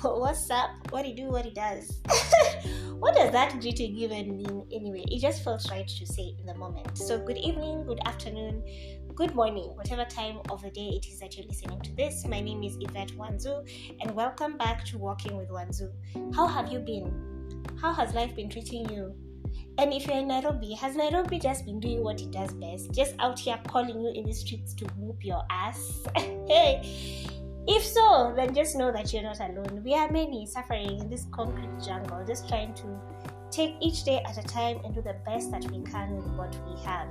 What's up? What do you do? What he does? What does that greeting even mean anyway? It just felt right to say in the moment. So, good evening, good afternoon, good morning, whatever time of the day it is that you're listening to this. My name is Yvette Wanzu, and welcome back to Walking with Wanzu. How have you been? How has life been treating you? And if you're in Nairobi, has Nairobi just been doing what it does best? Just out here calling you in the streets to whoop your ass? Hey! If so, then just know that you're not alone. We are many suffering in this concrete jungle, just trying to take each day at a time and do the best that we can with what we have.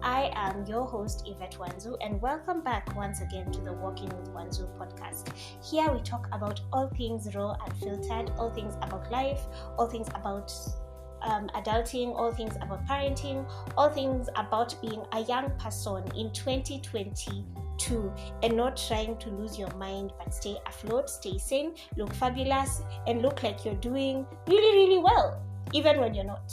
I am your host, Yvette Wanzu, and welcome back once again to the Walking with Wanzu podcast. Here we talk about all things raw and filtered, all things about life, all things about adulting, all things about parenting, all things about being a young person in 2022 and not trying to lose your mind but stay afloat, stay sane, look fabulous, and look like you're doing really, really well, even when you're not.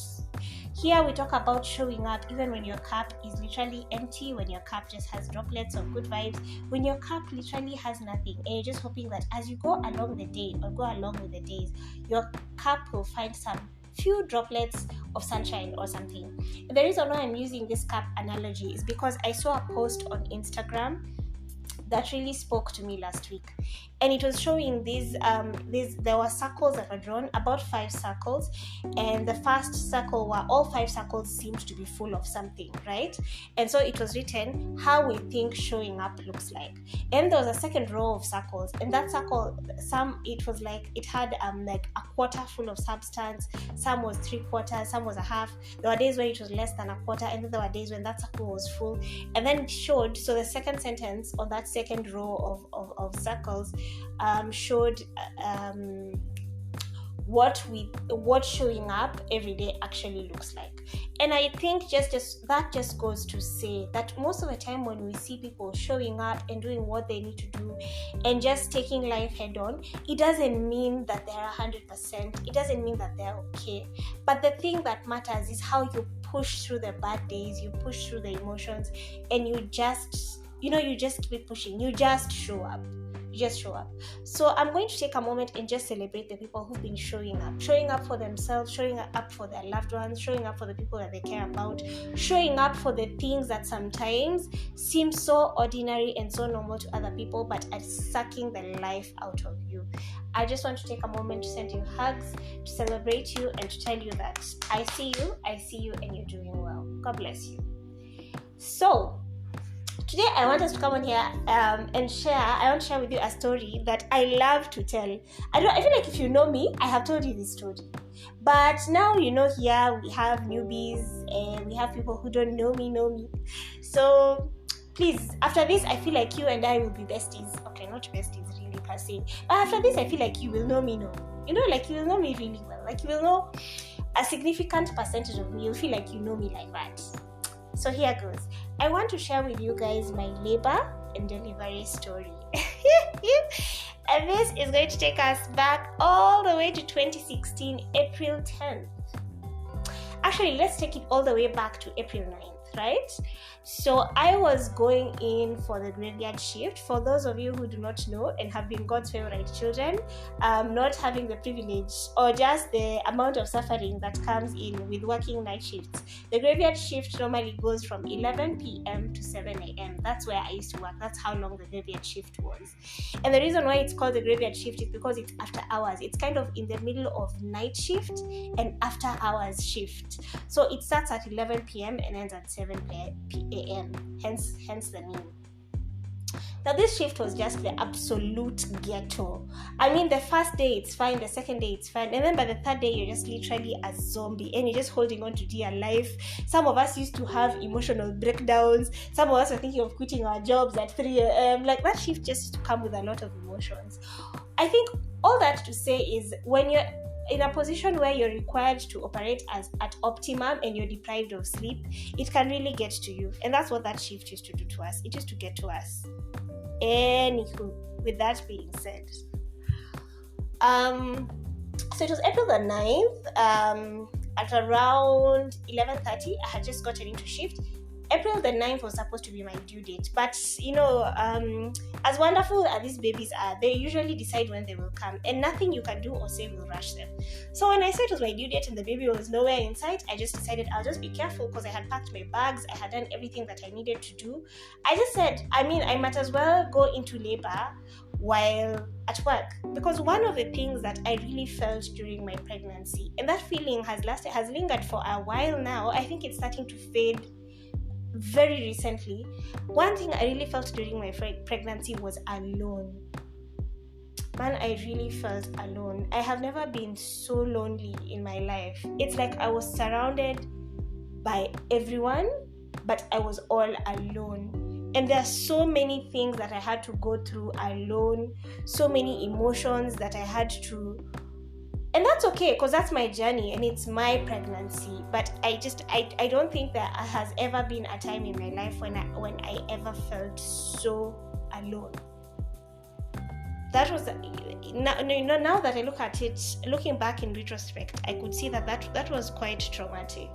Here we talk about showing up even when your cup is literally empty, when your cup just has droplets of good vibes, when your cup literally has nothing, and you're just hoping that as you go along the day or go along with the days, your cup will find some few droplets of sunshine or something. The reason why I'm using this cup analogy is because I saw a post on Instagram that really spoke to me last week, and it was showing these there were circles that were drawn, about 5 circles, and the first circle were all 5 circles seemed to be full of something, right? And so it was written how we think showing up looks like. And there was a second row of circles, and that circle, it was like it had like a quarter full of substance, some was 3/4, some was a half. There were days when it was less than a quarter, and then there were days when that circle was full. And then it showed, so the second sentence on that second row of circles showed what showing up every day actually looks like. And I think that just goes to say that most of the time when we see people showing up and doing what they need to do and just taking life head on, it doesn't mean that they're 100%, it doesn't mean that they're okay, but the thing that matters is how you push through the bad days, you push through the emotions, and you just keep pushing, you just show up. So I'm going to take a moment and just celebrate the people who've been showing up for themselves, showing up for their loved ones, showing up for the people that they care about, showing up for the things that sometimes seem so ordinary and so normal to other people, but are sucking the life out of you. I just want to take a moment to send you hugs, to celebrate you, and to tell you that I see you, and you're doing well. God bless you. So today I want us to come on here and share. I want to share with you a story that I love to tell. I feel like if you know me, I have told you this story. But now here we have newbies and we have people who don't know me. So please, after this, I feel like you and I will be besties. Okay, not besties really per se. But after this, I feel like you will know me like you will know me really well. Like you will know a significant percentage of me. You'll feel like you know me like that. So here goes. I want to share with you guys my labor and delivery story. And this is going to take us back all the way to 2016, April 10th. Actually, let's take it all the way back to April 9th, right? So I was going in for the graveyard shift. For those of you who do not know and have been God's favorite children, not having the privilege or just the amount of suffering that comes in with working night shifts. The graveyard shift normally goes from 11 p.m. to 7 a.m. That's where I used to work. That's how long the graveyard shift was. And the reason why it's called the graveyard shift is because it's after hours. It's kind of in the middle of night shift and after hours shift. So it starts at 11 p.m. and ends at 7 p.m. Hence the name. Now this shift was just the absolute ghetto. I mean, the first day it's fine, the second day it's fine, and then by the third day you're just literally a zombie and you're just holding on to dear life. Some of us used to have emotional breakdowns. Some of us were thinking of quitting our jobs at 3 a.m. Like that shift just used to come with a lot of emotions. I think all that to say is when you're in a position where you're required to operate at optimum and you're deprived of sleep, it can really get to you. And that's what that shift used to do to us. It used to get to us. Anywho, with that being said, so it was April the 9th, at around 11:30, I had just gotten into shift. April the 9th was supposed to be my due date, but as wonderful as these babies are, they usually decide when they will come, and nothing you can do or say will rush them. So when I said it was my due date and the baby was nowhere in sight, I just decided I'll just be careful, because I had packed my bags, I had done everything that I needed to do. I just said, I might as well go into labor while at work, because one of the things that I really felt during my pregnancy, and that feeling has lingered for a while now, I think it's starting to fade very recently. One thing I really felt during my pregnancy was alone. Man, I really felt alone. I have never been so lonely in my life. It's like I was surrounded by everyone, but I was all alone. And there are so many things that I had to go through alone, so many emotions that I had to, and that's okay, because that's my journey and it's my pregnancy. But I don't think there has ever been a time in my life when I ever felt so alone. That was now that I look at it, looking back in retrospect, I could see that was quite traumatic.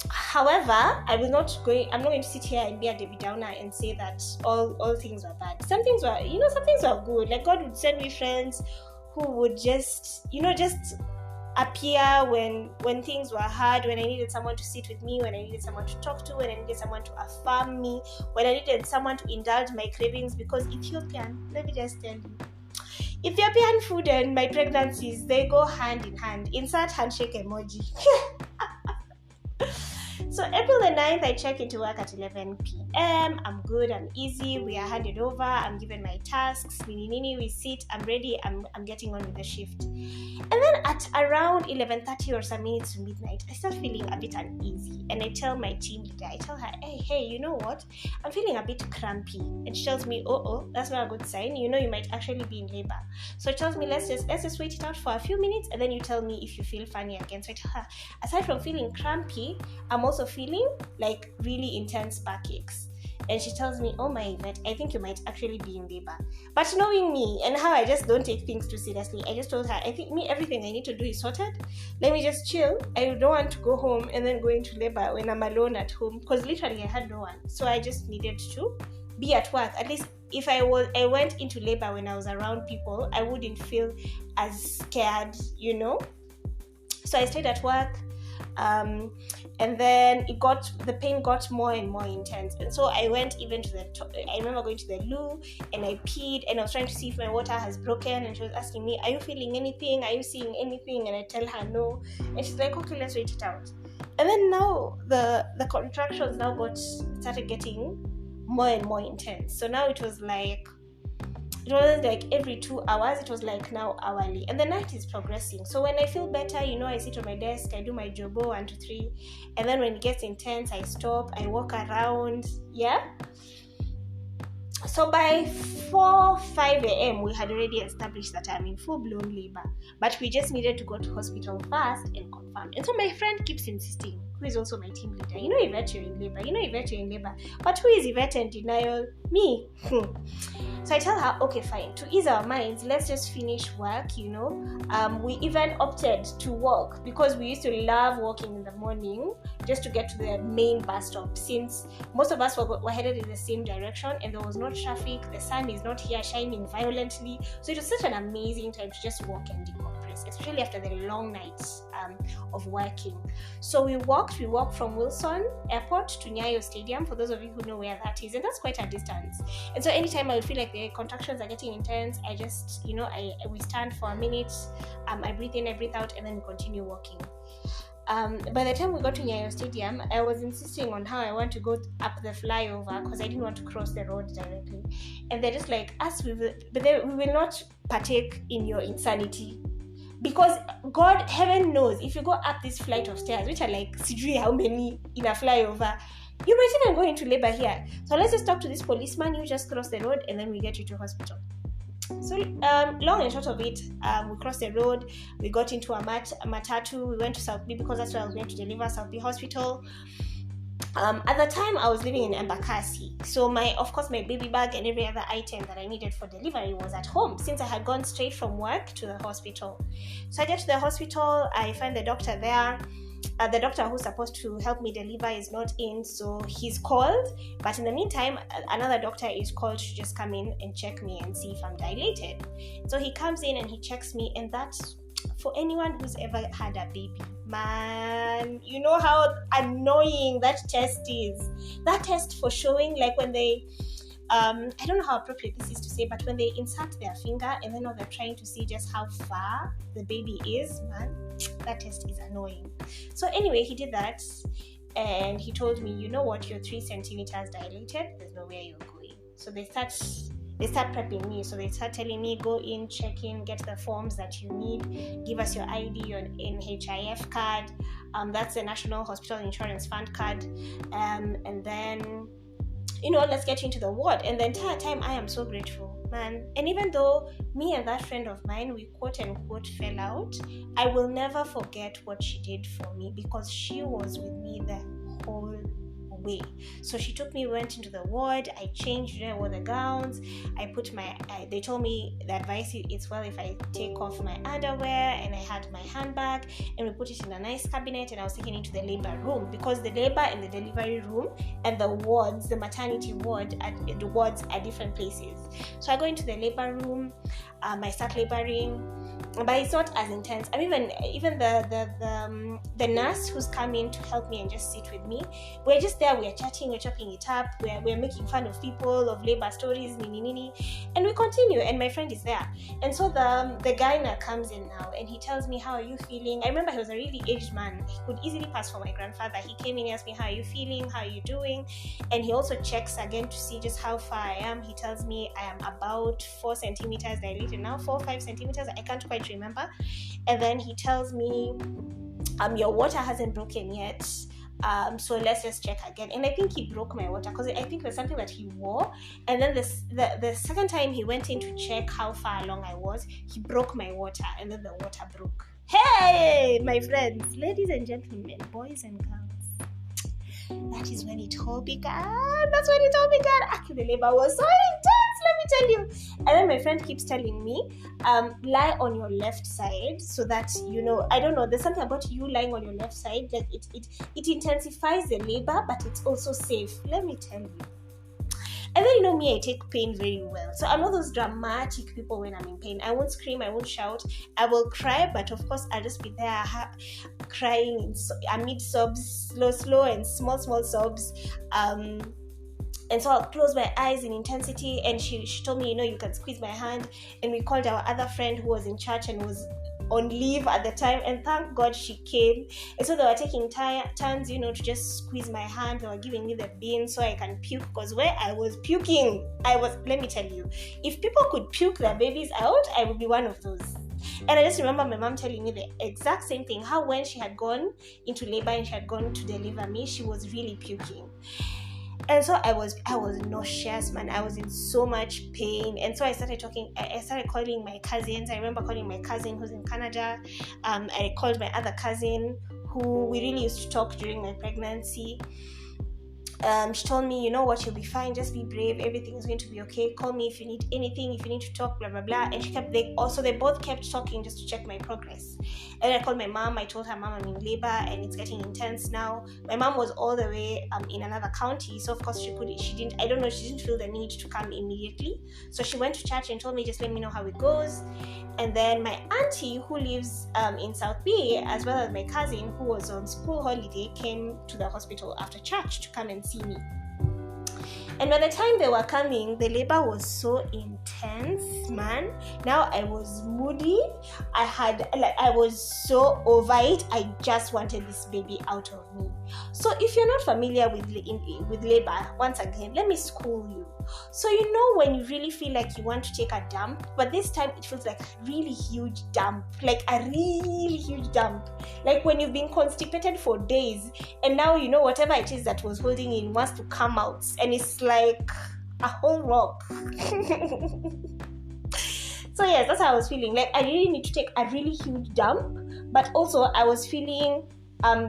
However, I'm not going to sit here and be a Debbie Downer and say that all things were bad. Some things were good. Like, God would send me friends who would just appear when things were hard, when I needed someone to sit with me, when I needed someone to talk to, when I needed someone to affirm me, when I needed someone to indulge my cravings. Because Ethiopian, let me just tell you, Ethiopian food and my pregnancies, they go hand in hand. Insert handshake emoji. So April the 9th, I check into work at 11 p.m. I'm good, I'm easy, we are handed over, I'm given my tasks, we sit, I'm ready, I'm getting on with the shift. And then at around 11:30 or some minutes to midnight, I start feeling a bit uneasy. And I tell my team leader, I tell her, hey, you know what? I'm feeling a bit crampy. And she tells me, that's not a good sign. You might actually be in labor. So she tells me, let's just wait it out for a few minutes, and then you tell me if you feel funny again. So I tell her, aside from feeling crampy, I'm also feeling like really intense backaches. And she tells me, oh my Yvette, I think you might actually be in labor. But knowing me and how I just don't take things too seriously, I just told her, I think everything I need to do is sorted. Let me just chill. I don't want to go home and then go into labor when I'm alone at home, because literally I had no one. So I just needed to be at work. At least if I went into labor when I was around people, I wouldn't feel as scared, So I stayed at work. And then the pain got more and more intense, and so I went even to I remember going to the loo, and I peed, and I was trying to see if my water has broken, and she was asking me, are you feeling anything, are you seeing anything? And I tell her no, and she's like, okay, let's wait it out. And then now the contractions now started getting more and more intense. So now it wasn't like every 2 hours, it was like now hourly, and the night is progressing. So when I feel better, I sit on my desk, I do my jobo 1 to 3, and then when it gets intense, I stop, I walk around. So by 5 a.m. we had already established that I'm in full-blown labor, but we just needed to go to hospital first and confirm. And so my friend keeps insisting, who is also my team leader, Yvette, you're in labor. But who is Yvette in denial? Me. So I tell her, okay, fine. To ease our minds, let's just finish work, We even opted to walk, because we used to love walking in the morning just to get to the main bus stop, since most of us were headed in the same direction and there was no traffic. The sun is not here shining violently. So it was such an amazing time to just walk and decompress, especially after the long nights of working. So we walked from Wilson Airport to Nyayo Stadium, for those of you who know where that is, and that's quite a distance. And so anytime I would feel like the contractions are getting intense, I just, we stand for a minute, I breathe in, I breathe out, and then we continue walking. By the time we got to Nyayo Stadium, I was insisting on how I want to go up the flyover, because I didn't want to cross the road directly. And they're just like, we will not partake in your insanity. Because God, heaven knows, if you go up this flight of stairs, which are like, how many in a flyover, you might even go into labor here. So let's just talk to this policeman, you just cross the road, and then we get you to hospital. So long and short of it, we crossed the road, we got into a matatu, we went to South B, because that's where I was going to deliver, South B Hospital. At the time, I was living in Embakasi, so my baby bag and every other item that I needed for delivery was at home, since I had gone straight from work to the hospital. So I get to the hospital, I find the doctor there. the doctor who's supposed to help me deliver is not in, so he's called. But in the meantime, another doctor is called to just come in and check me and see if I'm dilated. So he comes in and he checks me, and that's, for anyone who's ever had a baby, man, you know how annoying that test is. That test for showing, like when they I don't know how appropriate this is to say, but when they insert their finger and then they're trying to see just how far the baby is, man, that test is annoying. So anyway, he did that, and he told me, you know what, you're 3 centimeters dilated, there's nowhere you're going. So they start prepping me. So they start telling me, go in, check in, get the forms that you need, give us your ID, your NHIF card, that's the National Hospital Insurance Fund card, and then, you know, let's get you into the ward. And the entire time, I am so grateful, man. And even though me and that friend of mine, we quote unquote fell out, I will never forget what she did for me, because she was with me the whole way. So she took me, went into the ward, I changed, wore the gowns, they told me the advice is, well, if I take off my underwear, and I had my handbag, and we put it in a nice cabinet, and I was taken into the labor room, because the labor and the delivery room and the wards, the maternity ward, the wards are different places. So I go into the labor room, I start laboring, but it's not as intense. I mean, even the nurse who's come in to help me and just sit with me, we're just there, we're chatting, we're chopping it up, we're making fun of people, of labor stories, and we continue, and my friend is there. And so the gynae comes in now, and he tells me, how are you feeling? I remember he was a really aged man, he could easily pass for my grandfather. He came in and asked me, how are you feeling, how are you doing? And he also checks again to see just how far I am. He tells me I am about 4 centimeters dilated now, 4 or 5 centimeters, I can't quite remember. And then he tells me, your water hasn't broken yet, so let's just check again. And I think he broke my water, because I think there's something that he wore. And then the second time he went in to check how far along I was, he broke my water, and then the water broke. Hey, my friends, ladies and gentlemen, boys and girls, that is when it all began. That's when it all began. Actually, the labor was so intense, let me tell you. And then my friend keeps telling me, lie on your left side, so that, you know, I don't know, there's something about you lying on your left side that it intensifies the labor, but it's also safe. Let me tell you. And then, you know me, I take pain very well. So I'm not those dramatic people when I'm in pain. I won't scream, I won't shout. I will cry, but of course I'll just be there crying amid sobs, slow and small sobs. And so I'll close my eyes in intensity, and she told me, you know, you can squeeze my hand. And we called our other friend who was in church and was on leave at the time, and thank God she came. And so they were taking turns, you know, to just squeeze my hand. They were giving me the bean so I can puke, because where I was puking, let me tell you, if people could puke their babies out, I would be one of those. And I just remember my mom telling me the exact same thing, how when she had gone into labor and she had gone to deliver me, she was really puking. And so I was nauseous, man. I was in so much pain. And so I started calling my cousins. I remember calling my cousin who's in Canada. I called my other cousin who we really used to talk during my pregnancy. She told me, you know what, you'll be fine, just be brave, everything is going to be okay, call me if you need anything, if you need to talk, blah blah blah. And they both kept talking just to check my progress. And I called my mom. I told her, Mom, I'm in labor and it's getting intense now. My mom was all the way in another county, so of course she didn't feel the need to come immediately. So she went to church and told me, just let me know how it goes. And then my auntie, who lives in South Bay, as well as my cousin who was on school holiday, came to the hospital after church to come and see me. And by the time they were coming, the labor was so intense, man. Now I was moody. I was so over it. I just wanted this baby out of me. So if you're not familiar with labor, once again, let me school you. So you know when you really feel like you want to take a dump, but this time it feels like a really huge dump, like a really huge dump. Like when you've been constipated for days, and now you know whatever it is that was holding in wants to come out, and it's like a whole rock. So yes, that's how I was feeling. Like I really need to take a really huge dump, but also I was feeling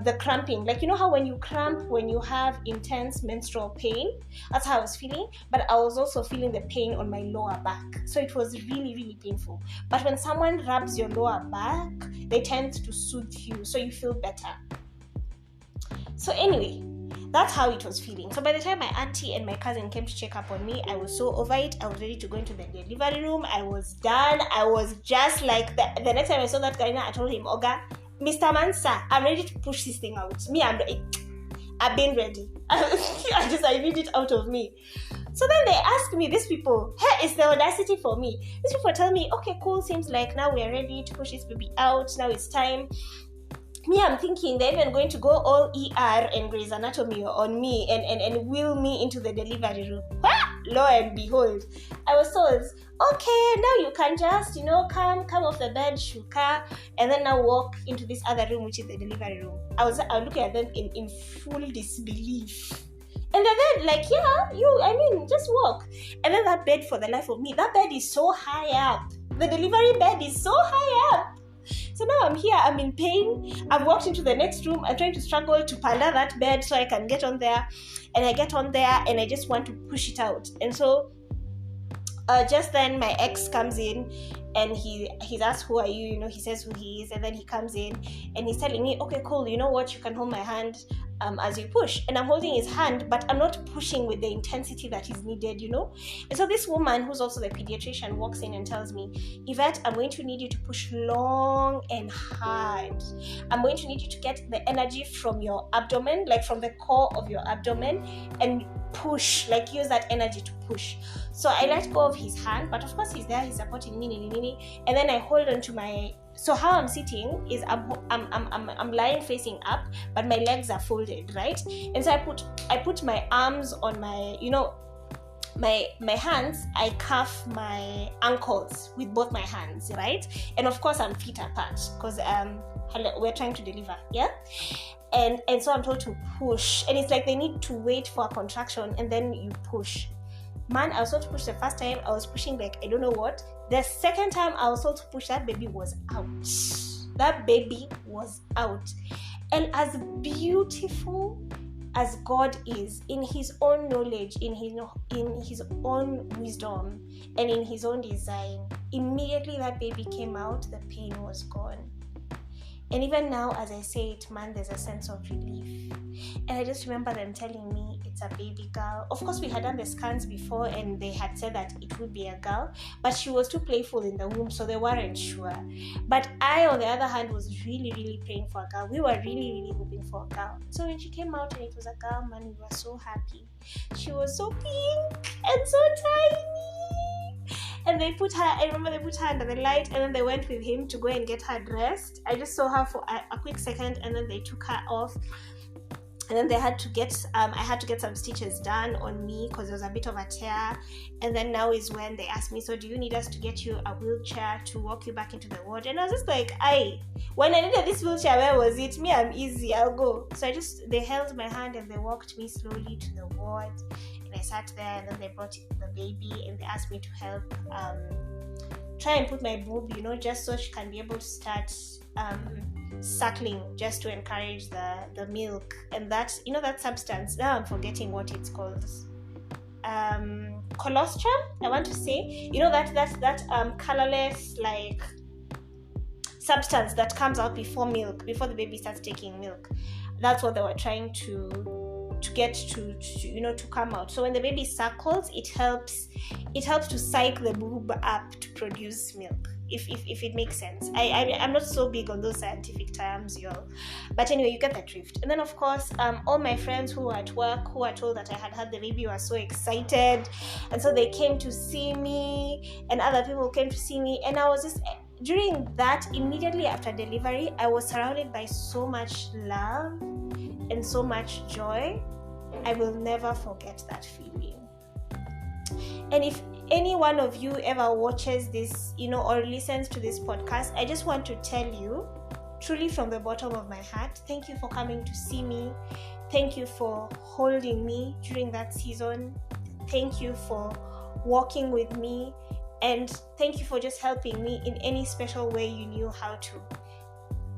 the cramping. Like, you know how when you cramp when you have intense menstrual pain? That's how I was feeling. But I was also feeling the pain on my lower back. So it was really, really painful. But when someone rubs your lower back, they tend to soothe you, so you feel better. So anyway, that's how it was feeling. So by the time my auntie and my cousin came to check up on me, I was so over it. I was ready to go into the delivery room. I was done. I was just like, the next time I saw that guy, I told him, Oga, Mr. Mansa, I'm ready to push this thing out. I've been ready. I need it out of me. So then they ask me, these people, hey, it's the audacity for me. These people tell me, okay, cool, seems like now we're ready to push this baby out. Now it's time. Me, I'm thinking they're even going to go all ER and Grey's Anatomy on me and wheel me into the delivery room. Lo and behold, I was told, okay, now you can just, come off the bed, shuka, and then now walk into this other room, which is the delivery room. I was looking at them in full disbelief. And then like, just walk. And then that bed, for the life of me, that bed is so high up. The delivery bed is so high up. So now I'm here, I'm in pain. I've walked into the next room. I'm trying to struggle to panda that bed so I can get on there. And I get on there and I just want to push it out. And so just then my ex comes in and he's asked, who are you? He says who he is. And then he comes in and he's telling me, okay, cool, you know what? You can hold my hand as you push. And I'm holding his hand, but I'm not pushing with the intensity that is needed, And so this woman, who's also the pediatrician, walks in and tells me, Yvette, I'm going to need you to push long and hard. I'm going to need you to get the energy from your abdomen, like from the core of your abdomen, and push, like use that energy to push. So I let go of his hand, but of course he's there, he's supporting me, and then I hold on to my. So how I'm sitting is I'm lying facing up, but my legs are folded, right? And so I put my arms on my, my hands. I cuff my ankles with both my hands, right? And of course I'm feet apart because we're trying to deliver, yeah. And so I'm told to push, and it's like they need to wait for a contraction and then you push. Man, I was told to push the first time. I was pushing like I don't know what. The second time I was told to push, that baby was out. That baby was out. And as beautiful as God is in his own knowledge, in his own wisdom, and in his own design, immediately that baby came out, the pain was gone. And even now, as I say it, man, there's a sense of relief. And I just remember them telling me it's a baby girl. Of course, we had done the scans before and they had said that it would be a girl, but she was too playful in the womb, so they weren't sure. But I, on the other hand, was really, really praying for a girl. We were really, really hoping for a girl. So when she came out and it was a girl, man, we were so happy. She was so pink and so tiny. And I remember they put her under the light, and then they went with him to go and get her dressed. I just saw her for a quick second, and then they took her off. And then they had to get, I had to get some stitches done on me because there was a bit of a tear. And then now is when they asked me, so do you need us to get you a wheelchair to walk you back into the ward? And I was just like, when I needed this wheelchair, where was it? Me, I'm easy, I'll go. So they held my hand and they walked me slowly to the ward. And I sat there, and then they brought the baby and they asked me to help try and put my boob, just so she can be able to start suckling, just to encourage the milk. And that, that substance, now I'm forgetting what it's called, colostrum, I want to say, that colorless like substance that comes out before the baby starts taking milk. That's what they were trying to get to come out. So when the baby suckles, it helps to psych the boob up to produce milk, if it makes sense. I'm not so big on those scientific terms, y'all, but anyway, you get the drift. And then of course, all my friends who were at work, who were told that I had the baby, were so excited, and so they came to see me, and other people came to see me, and I was just, during that, immediately after delivery, I was surrounded by so much love and so much joy. I will never forget that feeling. And if any one of you ever watches this, or listens to this podcast, I just want to tell you, truly from the bottom of my heart, thank you for coming to see me. Thank you for holding me during that season. Thank you for walking with me. And thank you for just helping me in any special way you knew how to.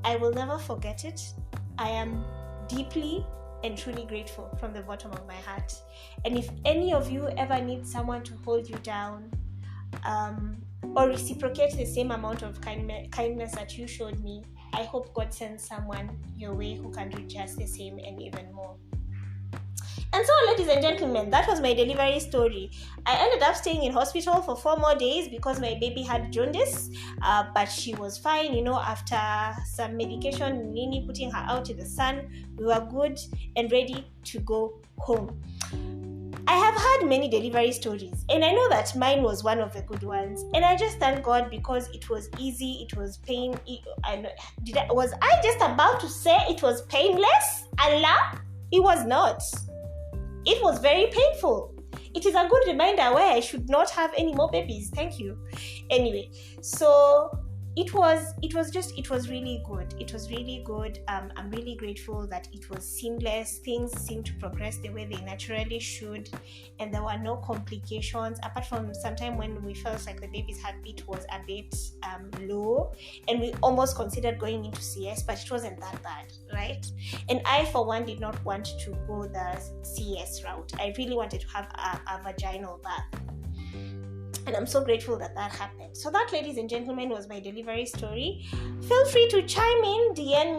I will never forget it. I am deeply and truly grateful from the bottom of my heart. And if any of you ever need someone to hold you down, or reciprocate the same amount of kindness that you showed me, I hope God sends someone your way who can do just the same and even more. And so, ladies and gentlemen, that was my delivery story. I ended up staying in hospital for 4 more days because my baby had jaundice, but she was fine. After some medication, Nini putting her out in the sun, we were good and ready to go home. I have had many delivery stories, and I know that mine was one of the good ones. And I just thank God because it was easy, it was pain. Was I just about to say it was painless? Allah, it was not. It was very painful. It is a good reminder why I should not have any more babies. Thank you. Anyway, so it was really good. It was really good. I'm really grateful that it was seamless. Things seemed to progress the way they naturally should, and there were no complications apart from sometime when we felt like the baby's heartbeat was a bit low, and we almost considered going into CS, but it wasn't that bad, right? And I, for one, did not want to go the CS route. I really wanted to have a vaginal birth. And I'm so grateful that happened. So that, ladies and gentlemen, was my delivery story. Feel free to chime in, DM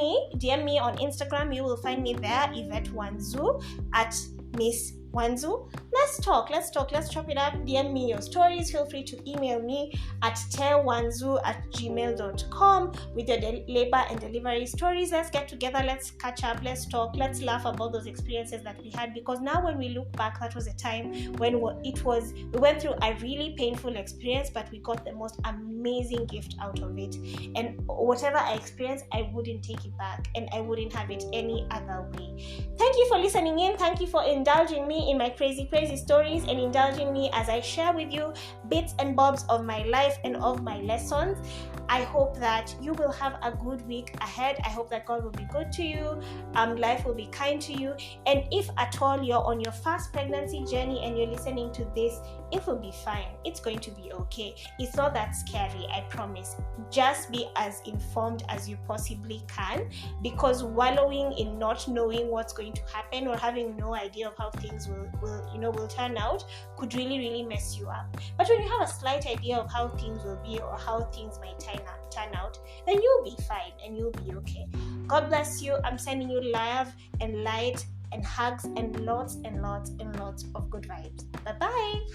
me on Instagram. You will find me there, Yvette Wanzu, at Miss Wanzu. Let's talk, let's chop it up. DM me your stories. Feel free to email me at tewanzu@gmail.com with your labor and delivery stories. Let's get together, let's catch up, let's talk, let's laugh about those experiences that we had, because now when we look back, that was a time when we went through a really painful experience, but we got the most amazing gift out of it. And whatever I experienced, I wouldn't take it back, and I wouldn't have it any other way. Thank you for listening in. Thank you for indulging me in my crazy stories and indulging me as I share with you bits and bobs of my life and of my lessons. I hope that you will have a good week ahead. I hope that God will be good to you. Life will be kind to you. And if at all you're on your first pregnancy journey and you're listening to this, it will be fine. It's going to be okay. It's not that scary, I promise. Just be as informed as you possibly can, because wallowing in not knowing what's going to happen or having no idea of how things will turn out could really mess you up. But when you have a slight idea of how things will be or how things might turn out, then you'll be fine and you'll be okay. God bless you. I'm sending you love and light and hugs and lots of good vibes. Bye-bye.